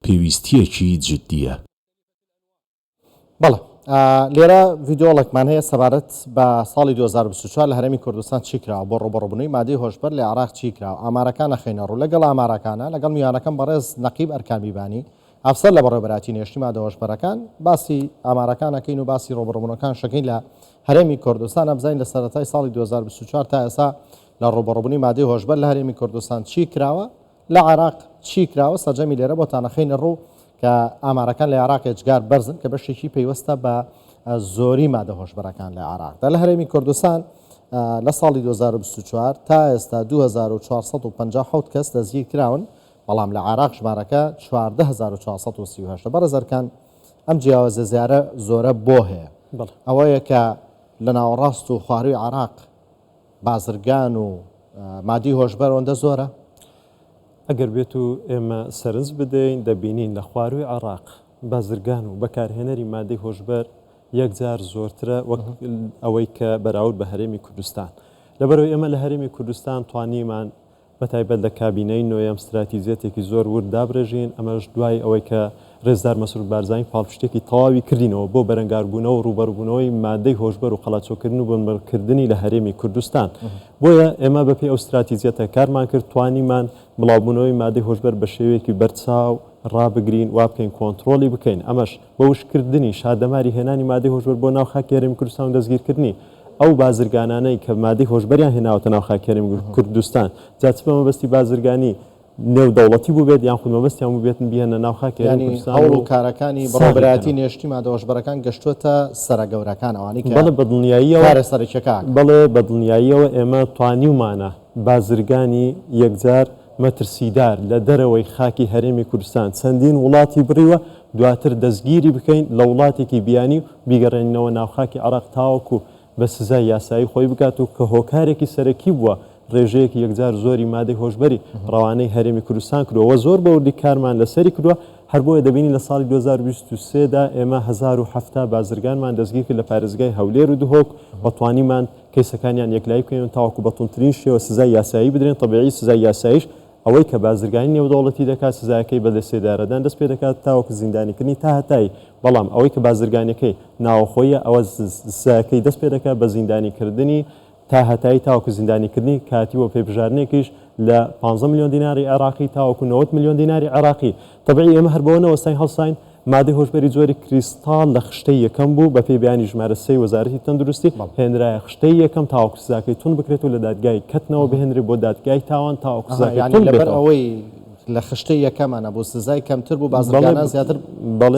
پێویستیەکی جددیە. بەڵێ لێرە ڤیدۆڵێکمان هەیە سەبارەت بە ساڵی 2024 لە هەرێمی کوردستان چیکراوە بۆ ڕوبەڕووبوونەوەی مادەی هۆشبەر لە عێراق چیکراوە. ئامارەکان نەخێنە ڕوو لەگەڵ ئامارەکانە لەگەڵ میوانەکەم بەڕێز نەقیب ئەرکان بیبانی ئەفسەر لە بەڕێوەبەراتی نێشتی مادە هۆشبەرەکان باسی ئامارەکانەکەین و باسی ڕوبەڕووبوونەکان شەکەین لە هەرێمی کوردستان ئەبزین لە سەرەتای ساڵی 2024 تا ئێستا لە ڕوبەڕووبوونی مادەی هۆشبەر لە هەرێمی کوردستان چیکراوە، لە عێراق چیکراوە. سەرجەمی لێرە بۆتان نەخێنە ڕوو کە ئامارەکان لە عێراق جگار بەرزن کە بەشێکی پەیوەستە بە زۆری مادە هۆشبەرەکان لە عێراقدا. لە هەرێمی کوردستان لە ساڵی 2024 تا ئێستا 2457 کەس دەستگیر کراون، بەڵام لە عێراق ژمارەکە 14438. بەڕێز ئەرکان ئەم جیاوازە زیارە زۆرە بۆ هەیە ئەوەیە کە لە ناوەڕاست و خواروی عێراق بازرگان و مادی هۆشبەر ئەوەندە زۆرە. ئەگەر بێت و ئێمە سەرنج بدەین دەبینین لە خواروی عێراق بازرگان و بەکارهێنەری مادەی هۆشبەر یەکجار زۆرترە وەک ئەوەی کە بەراورد بە هەرێمی کوردستان. لەبەرەوەی ئێمە لە هەرێمی کوردستان توانیمان بەتایبەت لە کابینەی نوێیەم استراتیزیەتێکی زۆر ورد دابرێژین. ئەمەش دوای ئەوەی کە ڕێزدار مەسعود بارزانی پاڵپشتێکی تەواوی کردینەوە بۆ بەرەنگاربوونەوە و ڕوبەڕووبوونەوەی مادەی هۆشبەر و قەڵاچۆکردن و بنبەرکردنی لە هەرێمی کوردستان. بۆیە ئێمە بەپێی ئەو استراتیزیەتە کارمان کرد، توانیمان بڵاوبوونەوەی مادەی هۆشبەر بە شێوەیەکی بەرچاو ڕابگرین وا بکەین کۆنتترۆلی بکەین. ئەمەش بە وشکردنی شادەماری هێنانی مادەی هۆشبەر بۆ ناو خاکی هەرێمی کوردستان و دەستگیرکردنی ئەو بازرگانانەی کە مادەی هۆشبەریان هێناوەتە ناو خاکی هەرێمی کوردستان. جا چ مەبەستی بازرگانی نێودەوڵەتی بوو بێت یان خود مەبەستیان بوو بێتن بهێنە ناو خاکی هەرێمی کوردستان. هەوڵ و کارەکانی بەڕێوەبەراتی نێشتی مادە هۆشبەرەکان گەشتووەتە سەرە گەورەکان ئەوانەی کە بەڵێ بەدڵنیاییەوە کارە سەرچەکان بەڵێ بەدڵنیاییەوە ئێمە توانیومانە بازرگانی یەکجار مەترسیدار لە دەرەوەی خاکی هەرێمی کوردستان چەندین وڵاتی بڕیوە دواتر دەستگیری بکەین لە وڵاتێکی بیانی و بیگەڕێنەوە ناوخاکی عێراق تاوەکو بە سزای یاسایی خۆی بکات و کە هۆکارێکی سەرەکی بووە ڕێژەیەکی یەکجار زۆری مادەی هۆشبەری ڕەوانەی هەرێمی کوردستان کردووە زۆر بەوردی کارمان لەسەری کردووە. هەر بۆیە دەبینی لە ساڵی 2023دا ئێمە 1070 بازرگانمان دەستگیر کرد لە پارێزگای هەولێر و دهۆک و توانیمان کەیسەکانیان یەکلای بکەین تاوەکو بەتونترین شێوە سزای یاسایی بدرێن. تەبیعی سزای یاساییش ئەوەی کە بازرگانی نێودەوڵەتی دەکات سزایەکەی بەدەستێدارەدان دەست پێ دەکات تاوەکو زیندانیکردنی تا هەتای، بەڵام ئەوەی کە بازرگانەکەی ناوەخۆیە ئەوە سزایەکەی دەست پێ دەکات بە زیندانیکردنی تا هەتایی تاوەکو زیندانیکردنی کاتی و پێبژارنێکیش لە 15 میلیۆن دیناری عێراقی تاوەکو 90 میلیۆن دیناری عێراقی. تەبیعی ئێمە هەر بەوەنەوە وەستاین هەڵساین مادەی هۆشبەری جۆری کریستال لە خشتەی یەکەم بوو بە پێی بەیانی ژمارە 3 وەزارەتی تەندروستی هێنرایە خشتەی یەکەم تاوەکو سزاکەی تون بکرێت و لە دادگای کەتنەوە بهێنرێت بۆ دادگای تاوان تاوەکو سزاکەی تون لەبەر ئەوەی لە خشتەی یەکەمانە بۆ سزای کەمتر بوو بازرگانان زیاتر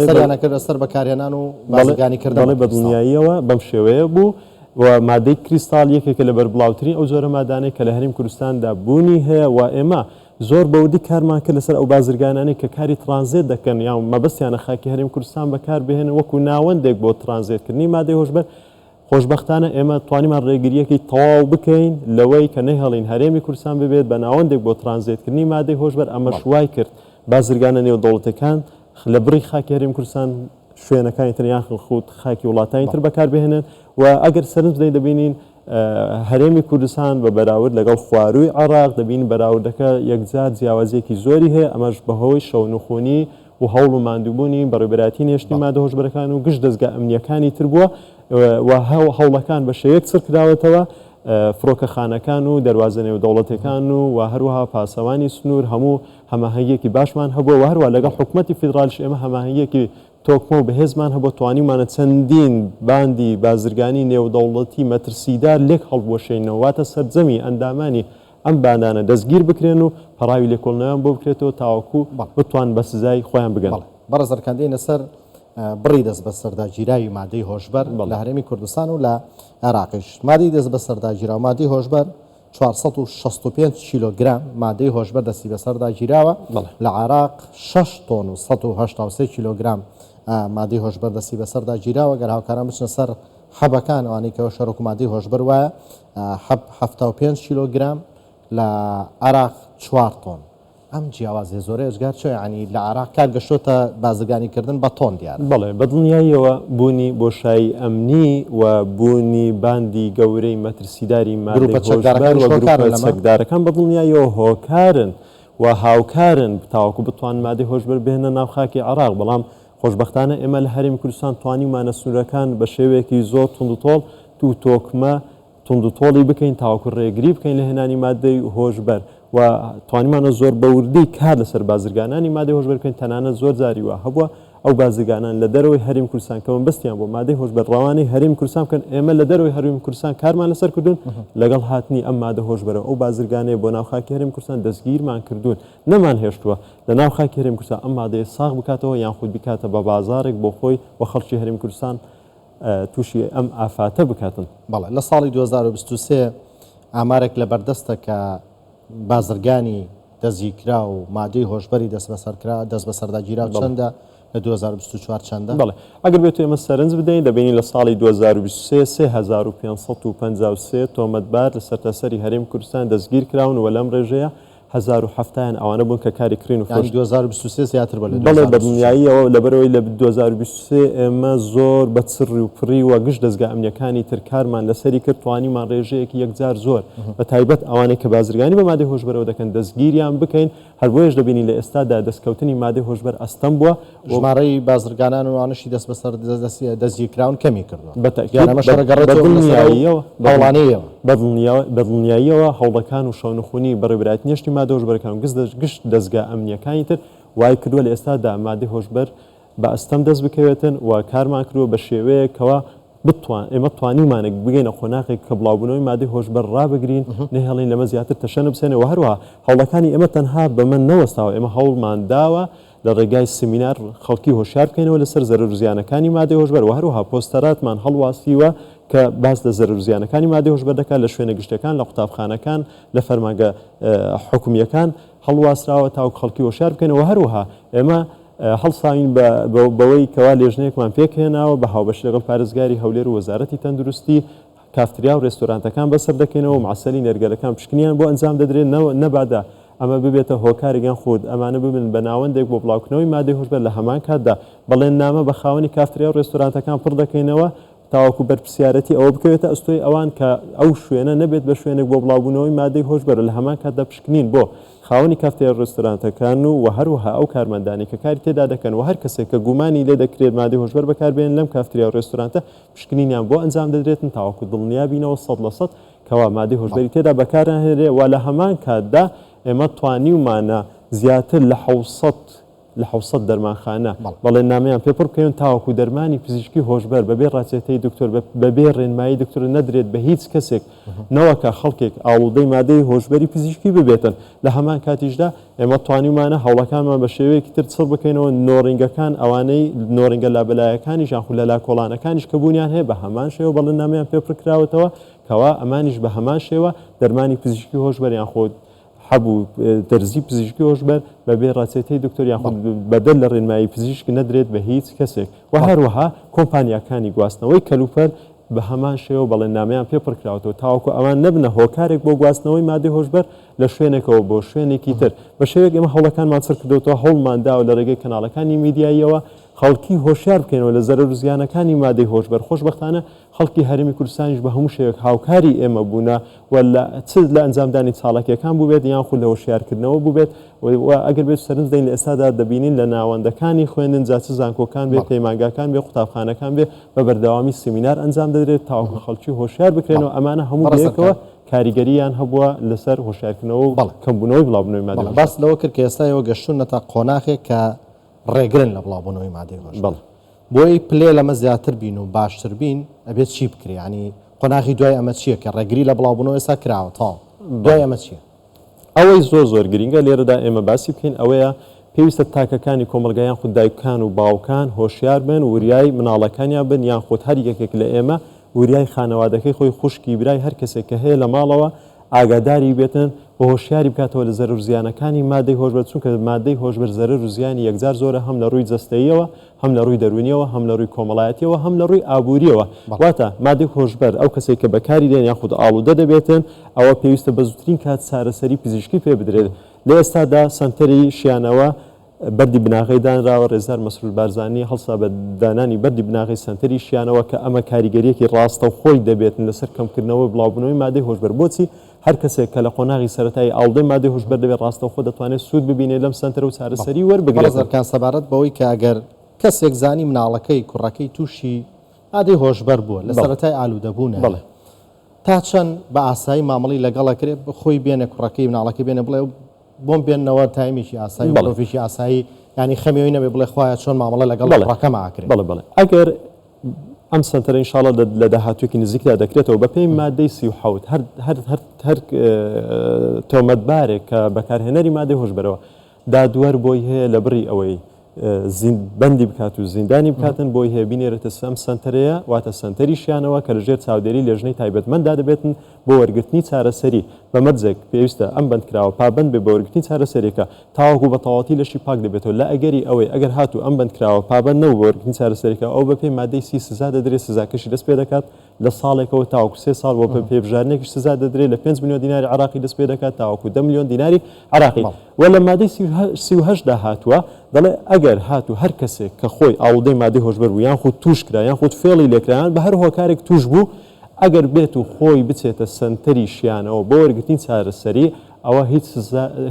سەریانەکرد لەسەر بەکارهێنان و بازرگانیکردن بە دڵنیاییەوە بەم شێوەیە بوو و مادەی کریستال یەکێکە لە بەربڵاوترین ئەو زۆرە مادانەی کە لە هەرێمی کوردستاندا بوونی هەیە و ئێمە زۆر بەودی کارمان کرد لەسەر ئەو بازرگانانەی کە کاری ترانزیت دەکەن یان مەبەستیانە خاکی هەرێمی کوردستان بەکار بهێنن وەکو ناوەندێک بۆ ترانزیتکردنی مادەی هۆشبەر. خۆشبەختانە ئێمە توانیمان ڕێگریەکی تەواو بکەین لەوەی کە نەیهەڵین هەرێمی کوردستان ببێت بە ناوەندێک بۆ ترانزیتکردنی مادەی هۆشبەر. ئەمە شوای کرد بازرگانە نێودەوڵەتەکان لە بڕی خاکی هەرێمی کوردستان شوێنەکانی تریان خود خاکی وڵاتانی تر بەکار بهێنن و ئەگەر سەرنج بدەین دەبینین هەرێمی کوردستان بە بەراورد لەگەڵ خواروی عێراق دەبین بەراوردەکە یەکجار جیاوازیەکی زۆری هەیە. ئەمەش بەهۆی شەونخۆنی و هەوڵ و ماندووبوونی بەڕێوەبەراتی نێشتی مادە هۆشبەرەکان و گشت دەستگا ئەمنیەکانی تر بووە و هەوڵەکان بە شێوەیەک چڕ کراوەتەوە. فڕۆکەخانەکان و دەواازە نێودەوڵەتەکان و هەروەها پاسەوانی سنوور هەموو هەماهەنگیەکی باشمان هەبووە و هەروە لەگەڵ حکوومەتی فیدرالیش ئێمە هەماهەنگیەکی تۆکمە و بەهێزمان هەبوو توانیمانە چەندین باندی بازرگانی نێودەوڵەتی مەترسیدار لێک هەڵبوەشێنەوە واتە سەرجەمی ئەندامانی ئەم باندانە دەستگیر بکرێن و پەڕاوی لێکۆڵنەوەیان بۆ بکرێتەوە تاوەکو بتوان بە سزای خۆیان بگەن. بەڕێز ئەرکان دێنە سەر بڕی دەست بە سەرداگیراوی مادەی هۆشبەر لە هەرێمی کوردستان و لە عێراقیش. مادەی دەست بە سەرداگیرا و مادەی هۆشبەر 465 کیلۆگرام مادەی هۆشبەر دەستی بە سەرداگیراوە. لە عێراق 6 تۆن و 183 کیلۆگرام مادەی هۆشبەر دەستی بە سەرداگیراوە. گەر هاوکاران بچنە سەر حەبەکان ئەوانەی کەەوە شەڕک و مادەی هۆشبەر وایە 75 کیلۆگرام لە عێراق 4 تۆن. ئەم جیاوازێ زۆرە ئەجگار چۆ ینی لە عێراق کار گەشتۆتە بازرگانیکردن بە تۆن دیار. بەڵێ بەدڵنیاییەوە بوونی بۆشایی ئەمنی و بوونی باندی گەورەی مەترسیداری مادەی هۆشبەر و گروپە چەکدارەکان بەدڵنیاییەوە هۆکارن و هاوکارن تاوەکو بتوان مادەی هۆشبەر بهێنە ناو خاکی عێراق بەڵام خۆشبەختانە ئێمە لە هەرێمی کوردستان توانیمانە سنوورەکان بە شێوەیەکی زۆر توندوتۆڵ تو تۆکمە توندوتۆڵی بکەین تاوەکو ڕێگری بکەین لە هێنانی مادەی هۆشبەر و توانیمانە زۆر بەوردی کار لەسەر بازرگانانی مادەی هۆشبەر بکەین تەنانەت زۆر جاری وە هەبووە ئەو بازرگانان لە دەرەوەی هەرێمی کوردستان کەون بەستیان بۆ مادەی هۆشبەر ڕەوانەی هەرێمی کوردستان بکەن ئێمە لە دەرەوەی هەرێمی کوردستان کارمان لەسەر کردوون لەگەڵ هاتنی ئەم مادە هۆشبەرەوە ئەو بازرگانەیە بۆ ناو خاکی هەرێمی کوردستان دەستگیرمان کردوون نەمان هێشتووە لە ناو خاکی هەرێمی کوردستان ئەم مادەیە ساغ بکاتەوە یان خود بکاتە بە بازارێک بۆ خۆی و خەڵکی هەرێمی کوردستان تووشی ئەم ئافاتە بکاتن. بەڵێ لە ساڵی 2023 ئامارێک لە بەردەستە کە بازرگانی دەستگیرکرا و مادەی هۆشبەری دەست بەسەرکرا دەست بەسەرداگیرا و چەندە لە 2024 چەندە؟ بەڵێ ئەگەر بێت ئێمە سەرنج بدەین دەبینی لە ساڵی 2023 3553 تۆمەتبار لە سەرتاسەری هەرێمی کوردستان دەستگیر کراون و لەم ڕێژەیە 1070 ئەوانە بوون کە کاری کردین و فڕۆشت 2023 زیاتر بە بەڵێ بە دنیاییەوە لەبەرەوەی لە 2023 ئێمە زۆر بە چڕی و پڕی و گشت دەستگا ئەمنیەکانی تر کارمان لەسەری کرد توانیمان ڕێژەیەکی یەکجار زۆر بە تایبەت ئەوانەی کە بازرگانی بە مادەی هۆشبەرەوە دەکەن دەستگیریان بکەین هەر بۆیش دەبینی لە ئێستادا دەستکەوتنی مادەی هۆشبەر ئەستەم بووە ژمارەی بازرگانان و ئەوانشی دەست بەسەر دەستگیرکراون کەمی کردووە بەدڵنیاییەوە هەوڵەکان و شەونخونی بەڕێبراتی نیشتی مادە هۆشبەرەکان گشت دەستگا ئەمنیەکانی تر وای کردووە لە ئێستادا مادەی هۆشبەر بە ئەستەم دەست بکەوێتن و کارمان کردووە بە شێوەیەکەوە ئێمە توانیمانێک بگەینە خۆناقێک کە بڵاوبوونەوەی مادەی هۆشبەر ڕابگرین نەهێڵین لەمە زیاتر تەشە نبسێنەوە هەروەها هەوڵەکانی ئێمە تەنها بەمە نەوەستاوە ئێمە هەوڵمان داوە لە ڕێگای سمینار خەڵکی هۆشیار بکەینەوە لەسەر زەرەر و زیانەکانی مادەی هۆشبەر و هەروەها پۆستەراتمان هەڵواسیوە کە باس لە زەرەر و زیانەکانی مادەی هۆشبەر دەکات لە شوێنە گشتەکان لە قوتابخانەکان لە فەرمانگە حکومیەکان هەڵواسراوە تاوەکو خەڵکی هۆشیار بکەینەوە هەروەها ئێمە هەڵساوین بەوەی کەوا لێژنەیەکمان پێکهێناوە بە هاوبەش لەگەڵ پارێزگاری هەولێر و وەزارەتی تەندروستی کافتریا و ڕێستۆرانتەکان بەسەر دەکەینەوە و معسەلی نێرگەلەکان پشکنیان بۆ ئەنجام دەدرێت نەبادا ئەمە ببێتە هۆکارێکیان خۆت ئەمانە ببن بە ناوەندێک بۆ بڵاوکردنەوەی مادەی هۆشبەر لە هەمان کاتدا بەڵێن نامە بە خاوەنی کافتریا و ڕێستۆرانتەکان پڕ دەکەینەوە تاوەکو بەرپرسیارەتی ئەوە بکەوێتە ئەستۆی ئەوان کە ئەو شوێنە نەبێت بە شوێنێک بۆ بڵاوبوونەوەی مادەی هۆشبەر لە هەمان کاتدا پشکنین بۆ خاوەنی کافتریا ڕێستۆرانتەکان و هەروەها ئەو کارمەندانی کە کاری تێدا دەکەن و هەر کەسێک کە گومانی لێ دەکرێت مادەی هۆشبەر بەکاربێن لەم کافتریا و ڕێستۆرانتە پشکنینیان بۆ ئەنجام دەدرێتن تاوەکو دڵنیابینەوە 100% کەوا مادەی هۆشبەری تێدا بەکاران هێنرێ و لە هەمان کاتدا ئێمە توانیمانە زیاتر لە 600 دەرمانخانە بەڵێن نامەیان پێپڕ بکەون تاوەکو دەرمانی پزیشکی هۆشبەر بەبێ ڕاچێتەی دکتۆر بەبێ ڕێنمایی دکتۆر نەدرێت بە هیچ کەسێک نەوەکە خەڵکێک ئاڵودەی مادەی هۆشبەری پزیشکی ببێتن لە هەمان کاتیشدا ئێمە توانیمانە هەوڵەکانمان بە شێوەیەکی تر چڕ بکەینەوە نۆڕینگەکان ئەوانەی نۆڕینگە لابەلایەکانیش یان لە لاکۆڵانەکانیش کە بوونیان هەیە بە هەمان شێوە بەڵێن نامەیان پێپڕکراوەتەوە کەوا ئەمانیش بە هەمان شێوە دەرمانی پزیشکی هۆشبەریان خۆت هەبوو دەرزی پزیشکی هۆشبەر بەبێ ڕاچێتەی دکتۆر یاخود بەدەل لە ڕێنمایی پزیشکی نەدرێت بە هیچ کەسێک و هەروەها کۆمپانیەکانی گواستنەوەی کەلوپەر بە هەمان شێوە بەڵێن نامەیان پێپڕکراوەوە تاوەکو ئەوان نەبنە هۆکارێک بۆ گواستنەوەی مادەی هۆشبەر لە شوێنێکەوە بۆ شوێنێکی تر بە شێوەیەک ئێمە هەوڵەکانمان چڕ کردوتەوە هەوڵمانداوە لە ڕێگەی کەناڵەکانی میدیاییەوە خەڵکی هۆشیار بکەینەوە لە زەرەر و زیانەکانی مادەی هۆشبەر خۆشبەختانە خەڵکی هەرێمی کوردستانیش بە هەموو شێوەیەک هاوکاری ئێمە بوونە و لە ئەنجامدانی چاڵکیەکان بووبێت یان خود لە هۆشیارکردنەوە بووبێت و ئەگەر بێت سەرنج دەین لە ئێستادا دەبینین لە ناوەندەکانی خوێندن جاچ زانکۆکان بێت پەیمانگاکان بێ قوتابخانەکان بێ بە بەردەوامی سمینار ئەنجام دەدرێت تاوەکو خەڵکی هۆشیار بکرێنەوە ئەمانە هەموو بەیەکەوە کاریگەریان هەبووە لەسەر هۆشیارکردنەوە و کەمبوونەوەی بڵاوبوونەوەی مادەی باس لەوە کرد کە ئێستا ئێوە گەشتونەتە قۆناغێک کە ڕێگرن لە بڵاوبوونەوەی مادەی هۆشبەر بۆی پلێ لەمە زیاتر بین و باشتر بین ئەبێت چی بکرێ ینی قۆناغی دوای ئەمە چییە کە ڕێگری لە بڵاوبوونەوە ئێستا کراوە تا دوای ئەمە چییە؟ ئەوەی زۆر گرنگە لێرەدا ئێمە باسی بکەین ئەوەیە پێویستە تاکەکانی کۆمەلگایان خود دایکان و باوکان هۆشیار بن وریای مناڵەکانیان بن یان خۆت هەر یەکێک لە ئێمە وریای خانەوادەکەی خۆی خوشکی برای هەر کەسێک کە هەیە لە ماڵەوە ئاگاداری بێتن بە هۆشیاری بکاتەوە لە زەرەر و زیانەکانی مادەی هۆشبەر چونکە مادەی هۆشبەر زەرەر و زیانی یەکجار زۆرە هەم لە ڕووی جەستەییەوە هەم لە ڕووی دەرونیەوە هەم لە ڕووی کۆمەڵایەتیەوە هەم لە ڕووی ئابووریەوە واتە مادەی هۆشبەر ئەو کەسێک کە بەکاری دێن یان خود ئاڵوودە دەبێتن ئەوە پێویستە بە زووترین کات چارەسەری پزیشکی پێ بدرێت لە ئێستادا سنتەری شیانەوە بەردی بناغی دانراوە ڕێزار مەسرور بارزانانی هەڵسا بە دانانی بەردی بناغی سنتەری شیانەوە کە ئەمە کاریگەریەکی ڕاستە و خۆی دەبێتن لەسەر کەمکردنەوەی بڵاوبوونەوەی مادەی هۆشبەر بۆچی هەر کەسێک کە لە قۆناغی سەرەتایی ئاڵدەی مادەی هۆشبەر دەبێت ڕاستە خۆ دەتوانێت سوود ببینێ لەم سنتەرە و چارەسەری وەربگرێت بەڵێزەرکان سەبارەت بەوەی کە ئەگەر کەسێک زانی مناڵەکەی کوڕەکەی تووشی مادەی هۆشبەر بووە لە سەرەتای ئالوودەبوونە تا چەند بە ئاسایی مامەڵی لەگەڵەکرێت خۆی بێنە کوڕەکەی مناڵەکەی بێنە بڵێ بۆم بێنەوە تایمیشی ئاسایی مرۆڤیشی ئاسایی ینی خەمیەوەی نەبێ بڵێ خۆیان چۆن مامەڵە لەگەڵ ڕەکەم ئاکرێت بڵێ ئەگەر ئەم سنتەرە ئینشاڵڵا لە داهاتوێکی نزیکدا دەکرێتەوە بە پێی مادەی 37 هەر تۆمەتبارێک کە بەکارهێنەری مادەی هۆشبەرەوە دادوەر بۆی هەیە لە بڕی ئەوەی بەندی بکات و زیندانی بکاتن بۆی هەیە بینێرێتە سەم سنتەرەیە واتە سنتەری شیانەوە کە لەژێر چاودێری لێژنەی تایبەتمەندا دەبێتن بۆ وەرگرتنی چارەسەری بە مەرجێک پێویستە ئەم بندکراوە پابند بێ بە وەرگرتنی چارەسەرێکە تاواکو بە تەواوەتی لەشی پاک دەبێتەوە لە ئەگەری ئەوەی ئەگەر هاتوو ئەم بندکراوە پابند نەبوو بە وەرگرتنی چارەسەرێکە ئەو بە پێی مادەی سزا دەدرێت سزاکەشی دەست پێ دەکات لە ساڵێکەوە تاواکو 3 ساڵ بۆ پێبژارنێکی سزا دەدرێت لە 5 میلیۆن دیناری عراقی دەست پێ دەکات تاواکو 10 میلیۆن دیناری عراقی و لە مادەی 38 دا هاتووە دەڵێ ئەگەر هاتوو هەر کەسێک کە خۆی ئاڵدەی مادەی هۆشبەر بوو یان خۆ توش کرا یان خۆت فێڵی لێکرایان بە هەر هۆکارێک توش بوو ئەگەر بێت و خۆی بچێتە سنتەری شیانەوە بۆ وەرگرتنی چارەسەری ئەوە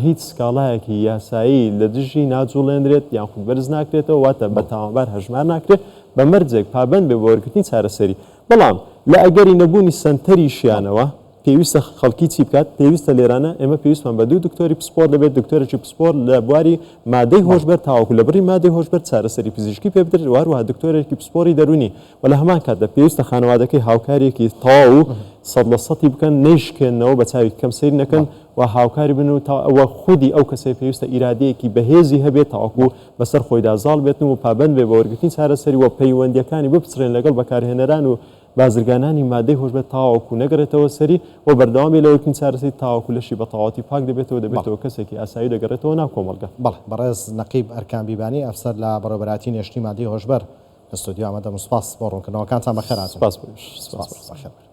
هیچ سکاڵایەکی یاسایی لە دژی ناجوڵێنرێت یان خود بەرز ناکرێتەوە واتە بە تاوانبار هەژمار ناکرێت بە مەرجێک پابند بێ بە وەرگرتنی چارەسەری بەڵام لە ئەگەری نەبوونی سنتەری شیانەوە پێویستە خەڵکی چی بکات پێویستە لێرانە ئێمە پێویستمان بە دوو دکتۆری پسپۆر دەبێت دکتۆرێکی پسپۆر لە بواری مادەی هۆشبەر تاواکو لە بڕی مادەی هۆشبەر چارەسەری پزیشکی پێ بدرێت واروها دکتۆرێکی پسپۆری دەرونی و لە هەمان کاتدا پێویستە خانەوادەکەی هاوکارێکی تەواو و 100% بکەن نەیشکێنەوە بە چاوی کەم سیر نەکەن و هاوکاری بن و ئەوە خودی ئەو کەسەی پێویستە ئیرادەیەکی بەهێزی هەبێت تاواکو بەسەر خۆیدا زاڵ بێتن و پابند بێ بە وەرگرتنی چارەسەری و پەیوەندیەکانی بپچڕێن لەگەڵ بەکارهێنەران و بازرگانانی مادەی هۆشبەر تاواکو نەگەڕێتەوە سەری و بەردەوامی لە وەرگرتنی چارەسەری تاواکو لەشی بە تەواوەتی پاک دەبێتەوە کەسێکی ئاسایی دەگەڕێتەوە ناو کۆمەڵگە بەڵێ بەڕێز نەقیب ئەرکان بیبانی ئەفسەر لە بەڕێوەبەراتی نێشتنی مادەی هۆشبەر لە ستودیۆ ئامادە سوپاس بۆ ڕوونکردنەوەکانتان بەخێر هاتن. سپاس.